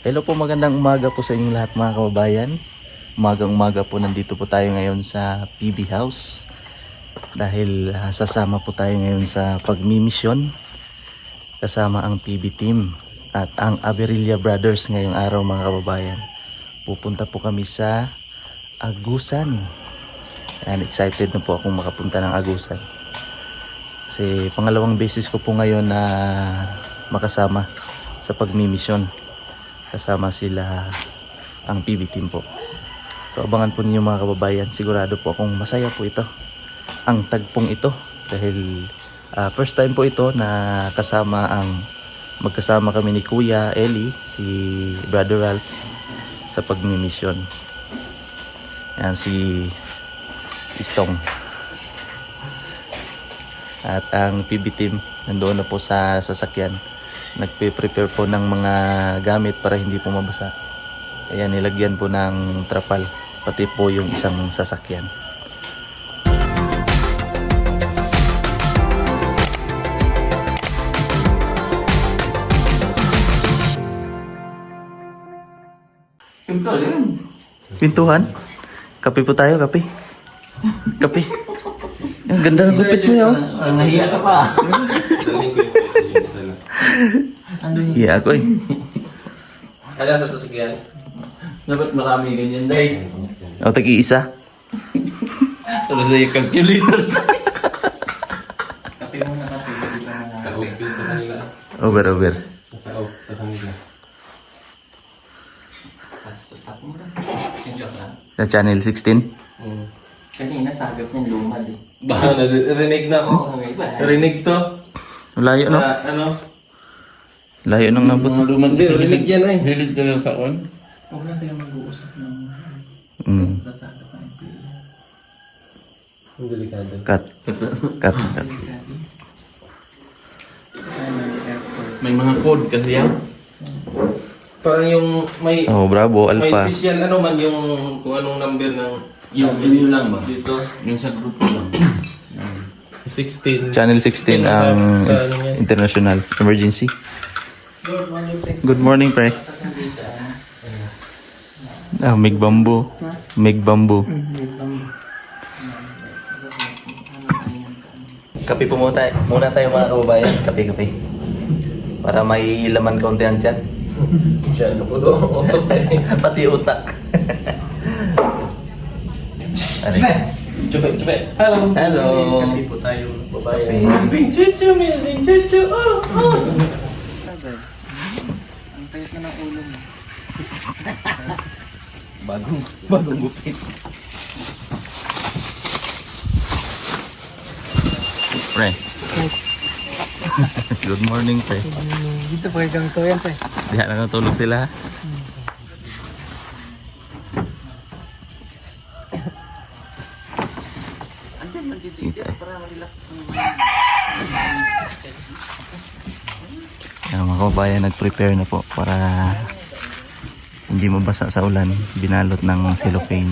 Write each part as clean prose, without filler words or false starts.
Hello po, magandang umaga po sa inyong lahat mga kababayan. Umaga po nandito po tayo ngayon sa PB House. Dahil sasama po tayo ngayon sa pagmimisyon. Kasama ang PB team at ang Aberilla Brothers ngayong araw mga kababayan. Pupunta po kami sa Agusan. And excited na po akong makapunta ng Agusan. Kasi pangalawang beses ko po ngayon na makasama sa pagmimisyon. Kasama sila ang PB team po. So abangan po ninyo mga kababayan. Sigurado po akong masaya po ito. Ang tagpong ito. Dahil first time po ito na magkasama kami ni Kuya Eli, si Brother Ralph sa pagmimisyon. Yan si Istong. At ang PB team nandoon na po sa sasakyan. Nagpe-prepare po ng mga gamit para hindi po mabasa. Ayan, nilagyan po ng trapal. Pati po yung isang sasakyan. Pintuhan? Kape po tayo, kape. Kape. Ang ganda ng gupit mo yun. Nahiya ka pa. Iya ako eh. Ano sa sasakyan? Dapat marami ganyan day. O, tag-iisa. Ano sa yung calculator? Kape muna, kape. Kaog sa kanila. Over. Kaog sa kanila. Stop mo na. Joke lang. Sa channel 16. Kanina sagap niyang lumad eh. Baka narinig na Oo, ako. may iba. Narinig to. Layo no? Sa ano? Layo nang nabot. Hindi, narinig yan ay. Hilig ka lang sa on? Huwag lang tayo mag-uusap ng nasagap ng MPA. Ang delikado. Cut. May mga code kasi yan. Parang yung may Oh, bravo, may Alpha. special ano man yung kung anong number ng Yun lang ba? dito. Yung sa group lang. 16. Channel 16 ang international emergency. Good morning, pre. Mig bamboo. Kape po muna tayo mga kababayan. Kape. Para may laman kaunti ang tiyan. Diyan ako do. Pati utak. Chupe. Hello. Hello. Kape po tayo, babayan. Kape. Bing chuchu, bing chuchu. Oh. Ang payat na ng ulo mo. Bagong gupit. Pre. Good morning, pre. Dito pa kang to yan, pre. Diha na natulog sila. Andyan man dito para ma-relax. Ang mga kababayan nag-prepare na po para hindi mabasa sa ulan. Binalot ng cellophane.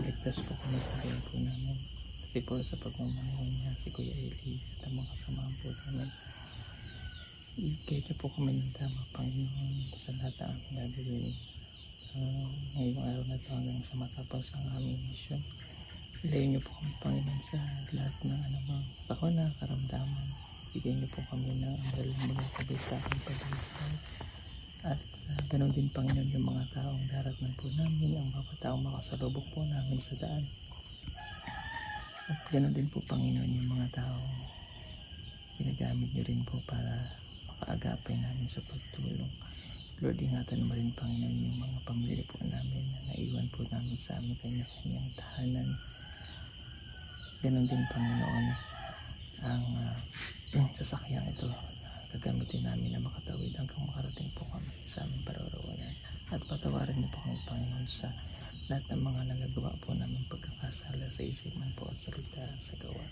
Ligtas po kami sa buhay po namin. Kasi po sa pagmamahal niya si Kuya Eli at ang mga kasamahan po namin. Ibigay niyo po kami ng tama, Panginoon, sa lahat ng aming gagawin. Ngayong araw na ito hanggang sa matapos ang aming mission. Ilayin niyo po kami, Panginoon, sa lahat ng anumang sakuna, karamdaman. Bigyan niyo po kami ng aral mula sa aking pag-ibig. At ganoon din, Panginoon, yung mga taong daratnan po namin, ang mga taong makasalubok po namin sa daan. At ganoon din po, Panginoon, yung mga taong ginagamit niyo rin po para makaagapay namin sa pagtulong. Lord, ingatan mo rin, Panginoon, yung mga pamilya po namin na naiwan po namin sa aming kanya-kanyang tahanan. Ganon din, Panginoon, ang sasakyang ito na gagamitin namin na makatawid hanggang makarating po kami sa aming paroroonan. At patawarin niyo po kami, Panginoon, sa lahat ng mga nagagawa po namin pagkakasala sa isip man po, sa salita, sa gawa.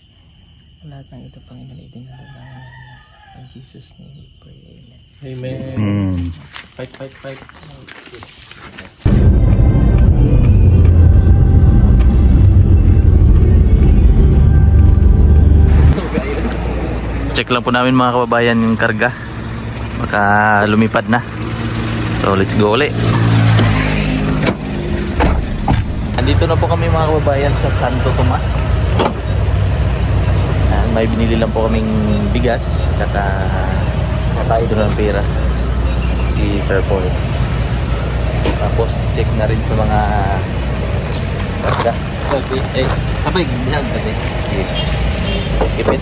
Lahat ng ito, Panginoon, idinalangin namin. In Jesus' name we pray, Amen. Amen. Fight. Check lang po namin mga kababayan yung karga. Baka lumipad na. So let's go ulit. Andito na po kami mga kababayan sa Santo Tomas. May binili lang po kaming bigas. Tsaka ito ng pera. Si Sir Paul. Tapos check na rin sa mga karga. Sabay, bilang kasi. Ipit.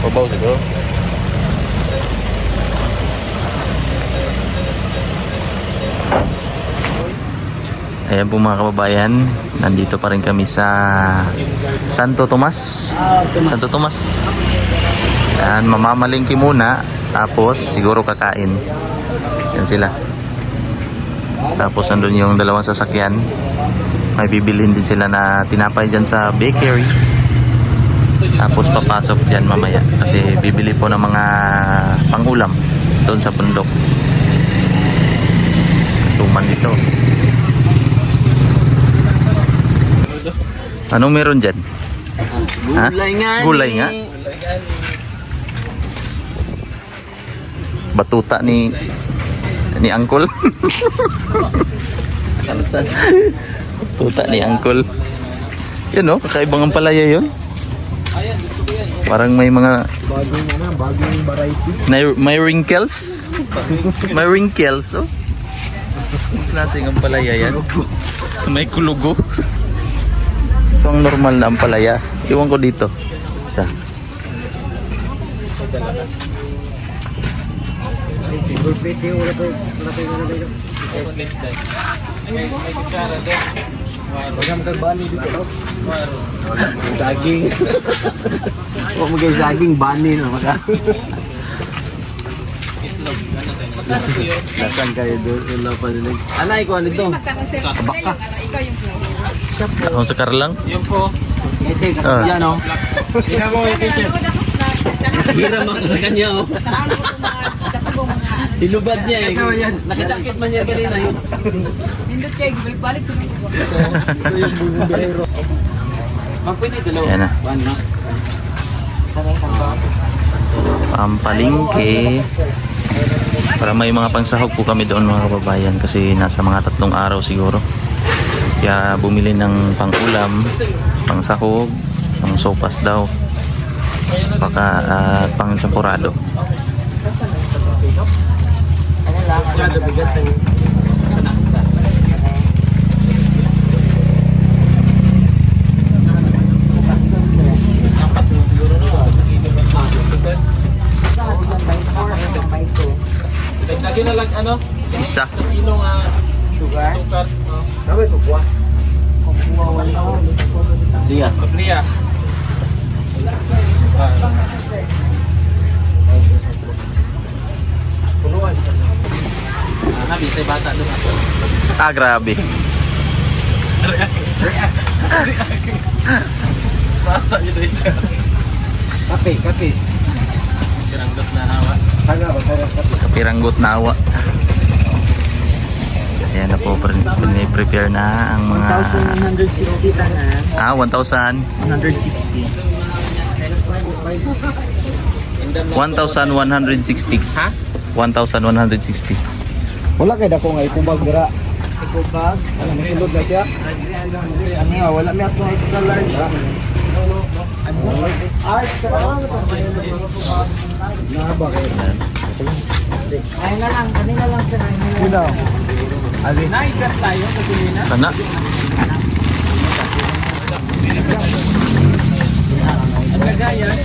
Babaw siguro. Ayan po mga kababayan, nandito pa rin kami sa Santo Tomas. Santo Tomas. Ayan, mamamalingki muna, tapos siguro kakain. Yan sila. Tapos nandun yung dalawang sasakyan. May bibilhin din sila na tinapay dyan sa bakery. Tapos papasok dyan mamaya kasi bibili po ng mga pangulam doon sa bundok. Kasuman dito. Anong meron dyan? Gulay nga. Gulay nga. Batuta ni Uncle. Kalsan. Batuta ni Uncle. Yun no, kakaibang ang palaya yun. Parang may mga bagong variety. may wrinkles. May wrinkles, oh. Klaseng ang palaya yan. May kulugo. Ito ang normal na ampalaya. Iwan ko dito. Isa. Saging. Huwag mo kayo saging, bani na maka. Lasan kayo doon. Wala pa din. Anay ko, ano ito? Baka. Ako sa karlang. Yun po. Yan o. Tingnan mo yung teacher. Hiram ako sa kanya o. Hinubad niya eh. Nakajakit man niya kanina yun. Hindot kayo, balik-balik ko na. Magpwede dalawa. Yan na. One na. Pampalingke. Para may mga pangsahog po kami doon mga kababayan kasi nasa mga 3 araw siguro. Kaya bumili ng pangulam, pangsahog, pang sopas daw. Baka pang champurado. Kada bigas ng panakisa. Lagi na lang ano? Isa. Kilo nga sugar. Kami ko kuha. Lia. Lia. Puluan. Habi sa bata doon ako. Ah, grabe. Bata yun ay siya. Kape. Kiranggot na hawa. Kapiranggot na awa. Ayan na po, prepare na ang mga 1,160 tanan. 1,000 160. 1,160. Ha? 1,160. Wala kayo dako nga ikubag dira. Ikubag? Ano masulod na siya? Ano nga, wala may akong extra large. Naba kayo. Ay na lang, kanina lang sir. Sino? Ali. Na-ikas tayo sa Pilina. Kana? Ang lagayan.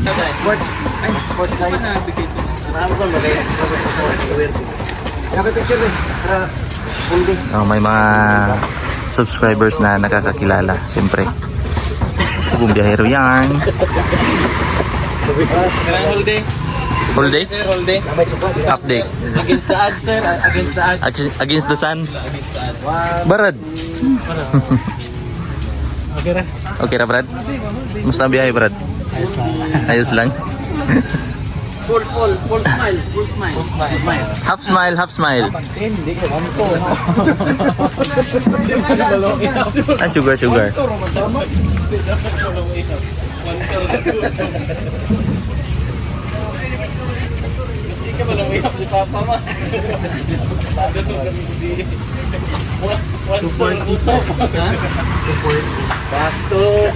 Sport. Ay, sport size. Marami ko magaya. Kaya picture eh. Para hindi. May mga subscribers na nakakakilala, siyempre. Kung biyahero yan. Karang holiday. Full day? Sir, holiday. Update. Against the odds, sir. Against the odds. Against the sun. Against the odds. Barad. Okay ra. Okay ra, Brad? Musta ang biyahe, Brad? Ayos lang. Full smile. Full smile. Half smile, half smile. Ah, sugar, sugar. Bastos.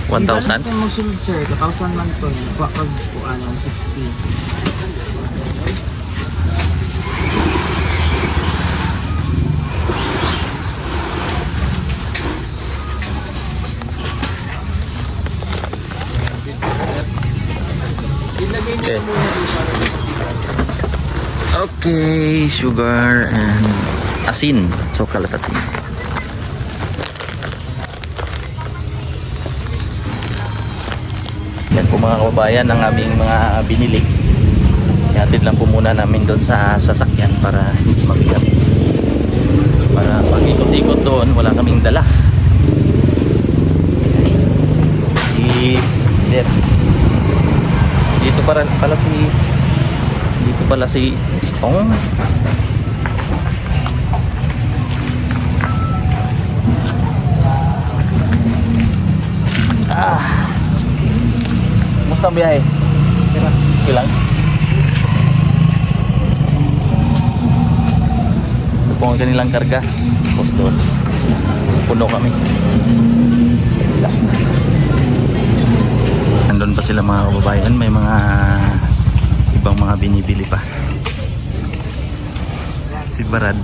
1,000? Kung magsulod sir, 2,000 man to. Pag kuan ang 60. Okay. Okay, sugar and asin. Sukal at asin. Yan po mga kababayan ang aming mga binili. Ihatid lang po muna namin doon sa sasakyan para hindi mabigat. Para pag ikot-ikot doon, wala kaming dala. Si Dad. Dito pala si Stong. Musta ang biyahe? Okay lang. Ito po ang kanilang karga. Tapos doon. Puno kami. Nandun pa sila mga kababayan. May mga ibang mga binibili pa. Si Barad.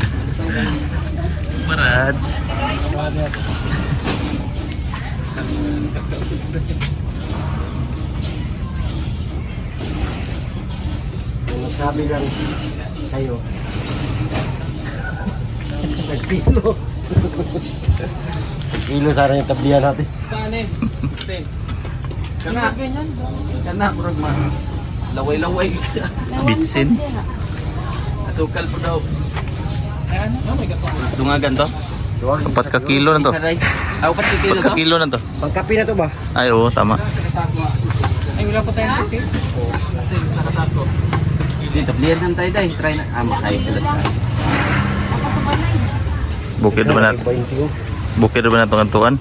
Barad. Sabi lang kayo. Nagkilo. Nagkilo sana yung tablihan natin. Saan eh? Kana murag ma. Laway-laway. Bitsin. Asukal po daw. Dungagan to? 4 ka kilo na to. Isaray. Ako pa 4 kilo ka to. kilo na to. Pangkapi na to ba? Ay oo, tama. Ay, wala pa tayong ticket. Kasi nakasako. Dito, bliyan lang tayo dahil. Try na. Makay pala tayo. Bukid naman natin. 20. Bukid naman natin ang tuan.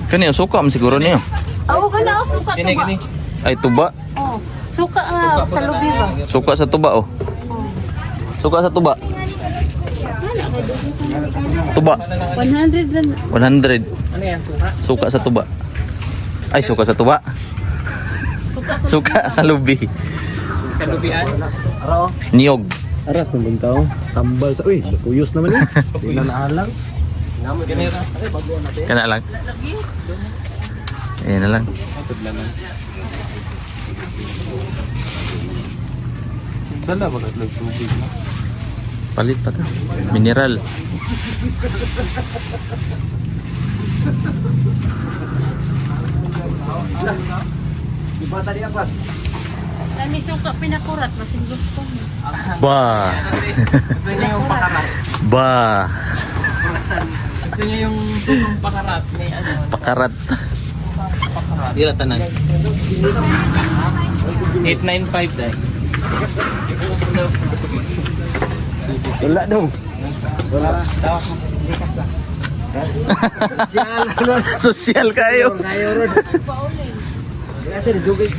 Kani suka man siguro niyo. Oo, kana ako suka tuba. Ay tuba. Oh, suka nga sa lubi ba? Suka sa tuba oh. Suka sa tuba. Tuba 100 lang. 100. Ano yan, suka? Suka sa tuba. Ay suka sa tuba. Suka sa lubi. Kalubian? Araw. Niyog. Ara, kung tao. Tambal sa... Uy, tuyos naman yun. Hindi na naalang. Kana lang. Ayan na lang. Dala ba katlag tubig na? Palit pa ta. Mineral. Iba tadi apas. Nani suka pinakurat masin gusto. Ba. Gusto niya yung pakarat. Ba. Gusto niya yung sukang pakarat. May ano. Pakarat. Dila tanan. 895 dahil. Wala dong. Wala. Tawag mo. Sial. Sosyal kayo. Kayo rin. Kasi dugay.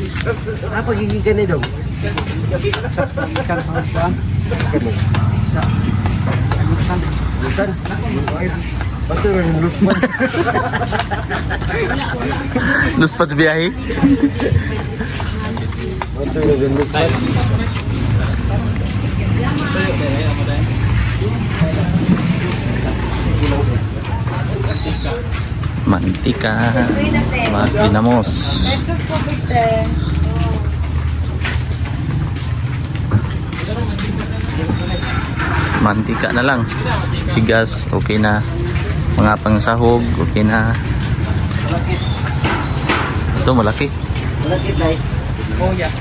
Apa gigigan ni dong? Kan pangsan. Lusan. Betul rin lusman. Luspat biyahe. Betul rin lusman. Mantika. Maginamos. Mantika na lang. Bigas, okay na. Mga pangsahog, okay na. Ito malaki. Oh, yeah.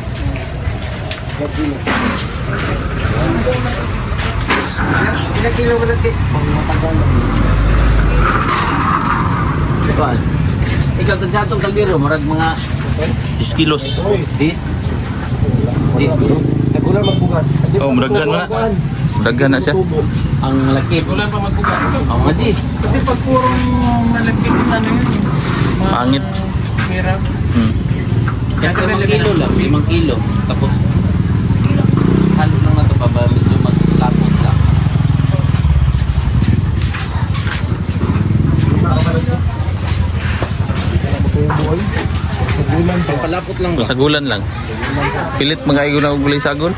Kuan. Ikaw tansatong kaldero marag mga 10 kilos. 10. 10 bro. Sa kulang magbugas. Oh, mudaghan na. Mudaghan na siya. Ang laki. Wala pa magbukas. Ang mga 10. Kasi pag purong malaki yung ano yun. Pangit. Hirap. Kaya 5 kilo lang, 5 kilo. Tapos halo lang na ito pa ba medyo maglapot lang. Pagpalapot lang ba? Sagulan lang. Pilit magaigo na og gulay sagol.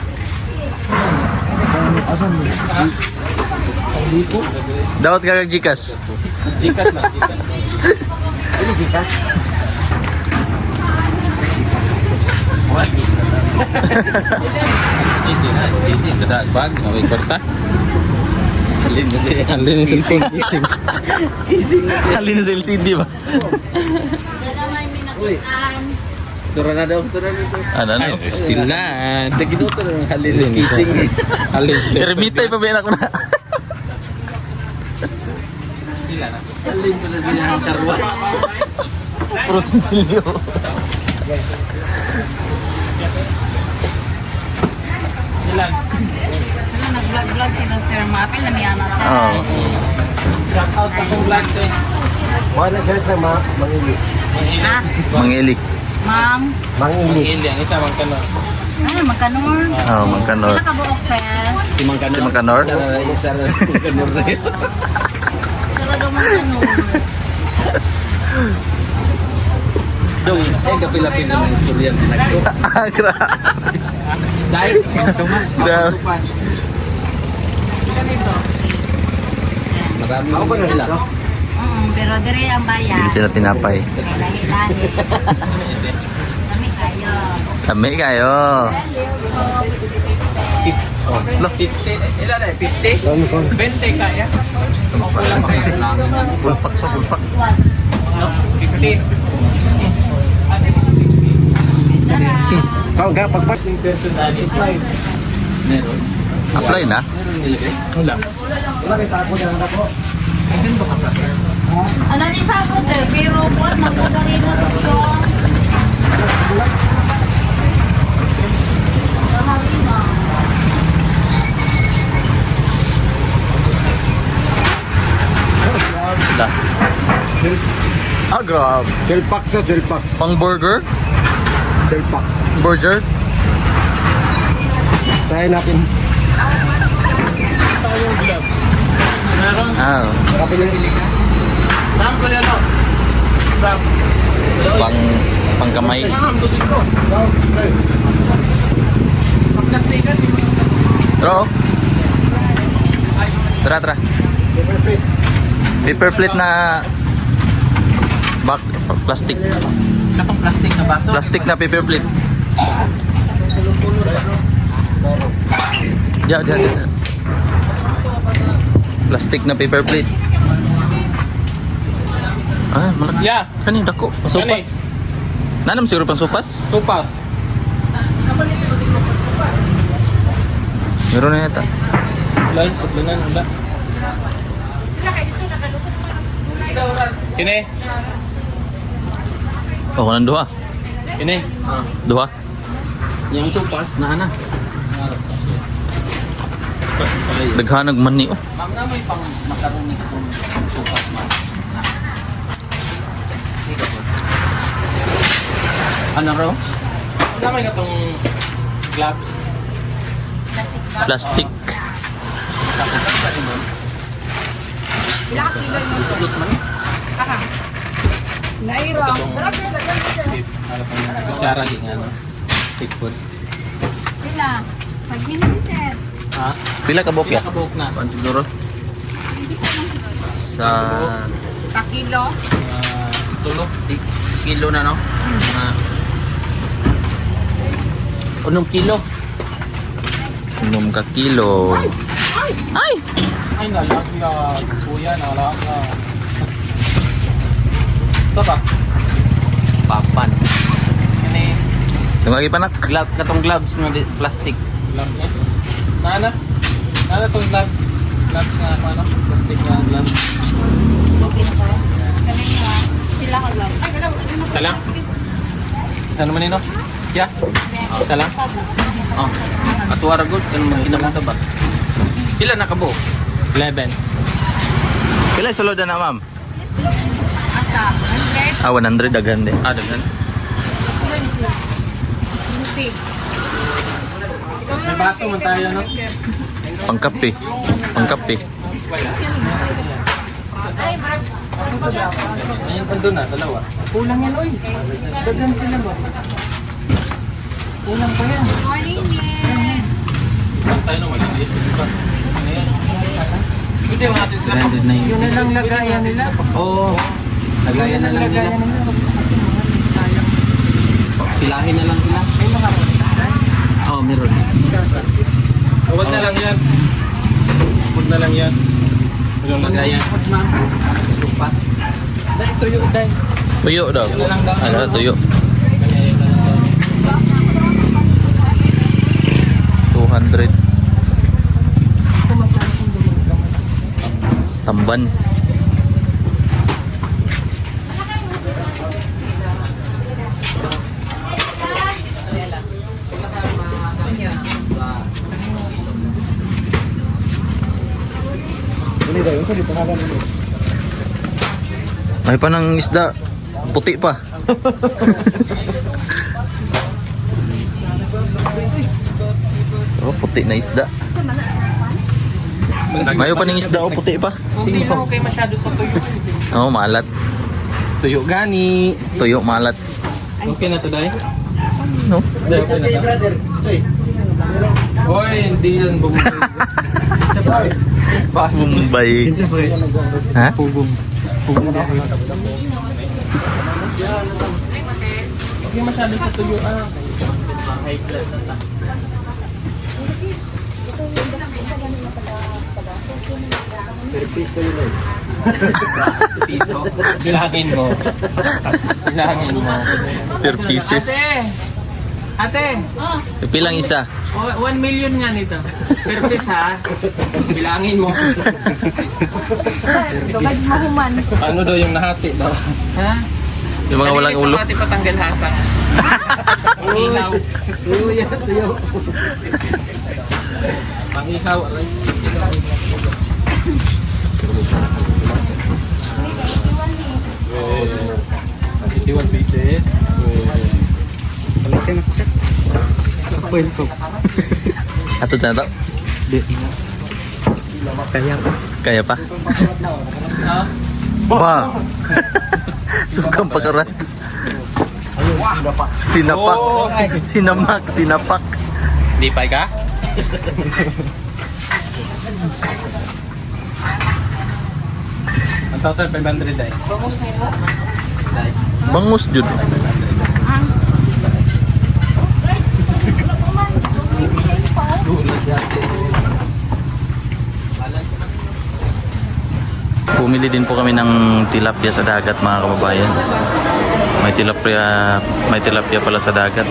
Dapat ka kag Gcash. Jikas na, jikas. Gigi na, Gigi. Kada bag, may korta. Alin na siya. Alin na siya. Ising. Halin sa LCD ba? Dala may minakitaan. Tura na daw, tura na daw. Ano na? Still na. Naginuto na ng halin ng kissing. Halin. Ermitay pa ba ako na? Halin pa na siya ng karwas. Prosensilyo. Ilan? Ano, nag-vlog-vlog sila sir. Maapil na miyana sir. Oh. Shout out akong vlog sa Wala sir sa mangili. Ha? Mangilik. Ma'am? Mangili. Ili, ang isa mang kano. Ano, magkanor? Oh, Mangkanor. Kailan ka buok sir? Si Mangkanor. Si Mangkanor? Isa na si Mangkanor na yun. Sir, daw magkanor. Dong, kapilapin na ng istorya na nagdo. Ah, grabe. Dahil, Tomas, Grabe. matutupan. Ganito. Marami mo nila. Pero dire ang bayan. Hindi sila tinapay. Lahi-lahi. Kami kayo. Kami kayo. Lo, 50, ilan na, 50? 20 kaya? Wala pa kayo lang. Bulpak pa, bulpak. 50. Tis. Kau ga pagpat. Meron. Apply na? Meron nilagay. Wala. Wala kay sako na ako. Ano ni Sabo sir? Pero buwan na po na rin na siya. Sila. Ah, grabe. Delpax sa Delpax. Pang burger? Delpax. Burger? Try natin. Tayong vlog. Meron. Ah, Saan ko yan o? Vlog. pang kamay. Kailangan tuloy ko. Pagkastikan, di mo Tro. Tara, tara. Paper plate na back plastic. Katong plastic na baso. Plastic na paper plate. Ya, ya, ya. Plastic na paper plate. Ah, malaki. Yeah. Kanin dako. Supas. Nanam siguro pang supas. Supas. Meron na yata. Wala, paglanan, wala. Kini. Oh, kanang duha. Kini. Duha. Yung supas na ana. Daghanag mani oh. Ma'am na may pang makaroni kung supas man. Ano raw? Ano may katong gloves? Plastic. Kutsara din ano. Stick food. Sila. Pag hindi sir. Ha? Pila ka bokya? Pila ka buhok na? Kuan siguro. Sa Sa kilo. Tulo. Kilo na no? Mga unong kilo. inom ka kilo. Ay, nalaglag. Kuya, nalaglag. Ito ba? Papan. Kani Tumagi pa nak. Katong gloves nga plastic. gloves niya. Nana? Nana itong gloves? Gloves na ano? Plastic na gloves. Okay na ba? Kami nga. Sila ka lang. Ay, Isa lang? Ano man nino? Yeah? Isa lang? Oh. Atuara good kan mo kinamata ba? Pila na kabo? 11. Pila sulod na ma'am? Asa? 100? 100 daghan di. Daghan. Music. May baso man tayo, no? Pangkape. Pangkape. Ayun pa doon na, dalawa. Kulang yan, oy. Dagan sila ba? Kulang pa yan. Morning, Nen. Tayo na maliliit. Pwede mga atin sila. Branded na Yun na lang lagayan nila. Oh. Lagayan na lang nila. Pilahin na lang sila. May mga Oh, meron. Huwag na lang yan. Huwag na lang yan. Walang lagayan. Lupat. Dahil tuyo, dahil. Tuyo daw. Ano tuyo? 200. Tamban. May pa ng isda. Puti pa. Oh, puti na isda. Mayo pa ng isda o puti pa. Hindi mo okay masyado sa tuyo. Oh, malat. Tuyo gani. Tuyo malat. Okay na to, Day? No? Day, okay na to. Hoy, hindi yan bumubay. Bombay. Ha? Okay masyado sa tuyo, ah. High class na ta. Piso. Bilangin mo. Bilangin mo. Per pieces. Ate! Pilang isa? 1 million nga nito. Per piece ha. Bilangin mo. Kapag mahuman. Ano daw yung nahati daw? Ha? Yung mga walang ulo. Sa pati patanggal hasa. Pangihaw. Tuyo. Pangihaw. Aray. 81 pieces. Malaki na po siya. Kwento. Ato na to? Kaya pa. Kaya pa? Ba! Sukang pagkarat. Sinapak. Sinamak. Sinapak. Di pa ka? $1,500 ay. Bangus jud. Bumili din po kami ng tilapia sa dagat, mga kababayan. May tilapia pala sa dagat.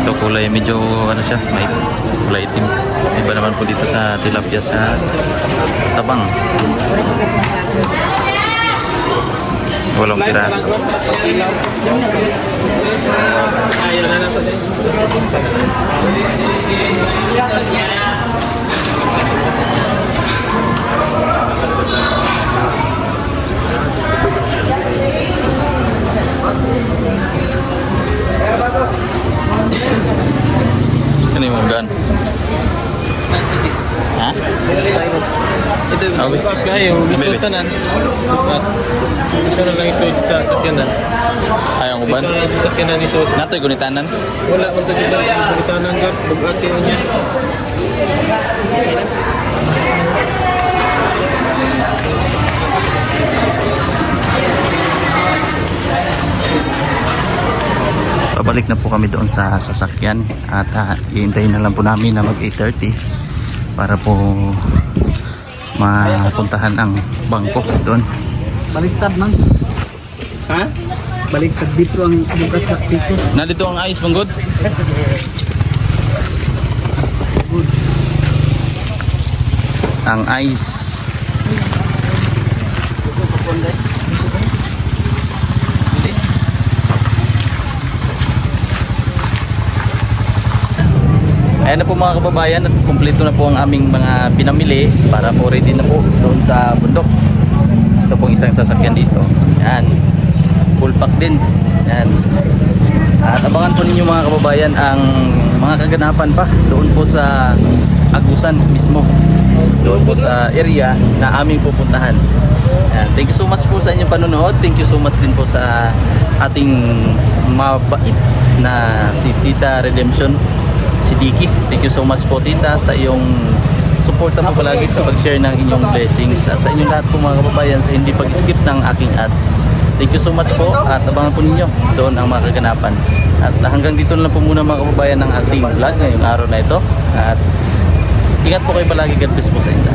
Ito kulay medyo ano siya, may kulay itim. Iba naman po dito sa tilapia sa tabang. Walang piraso. Ayaw na lang din. Ano yung mga ha? Ito yung Okay. kayo, gusto tanan. Gusto na lang isuot sa sakyanan. Ayaw ko ba? Ito na sa sakyanan isuot. Nato'y gunitanan? Wala man to sila. Kulitanan ka. Bugati o niya. Pabalik na po kami doon sa sasakyan at iintayin na lang po namin na mag 8:30 para po mapuntahan ang bangko doon. Baliktad man. Ha? Balik sa dito ang bukas sa dito. Nandito ang ice, Manggod. Ang ice. Ayan na po mga kababayan at kumpleto na po ang aming mga pinamili para po ready na po doon sa bundok. Ito pong isang sasakyan dito. Yan. Full pack din. Yan. At abangan po ninyo mga kababayan ang mga kaganapan pa doon po sa Agusan mismo. Doon po sa area na aming pupuntahan. Yan. Thank you so much po sa inyong panonood. Thank you so much din po sa ating mabait na si Tita Redemption, si Diki. Thank you so much po Tita sa iyong suporta mo palagi sa pag-share ng inyong blessings at sa inyong lahat po mga kababayan sa hindi pag-skip ng aking ads. Thank you so much po at abangan po ninyo doon ang mga kaganapan. At hanggang dito na lang po muna mga kababayan ng ating vlog ngayong araw na ito. At ingat po kayo palagi. God bless po sa inyo.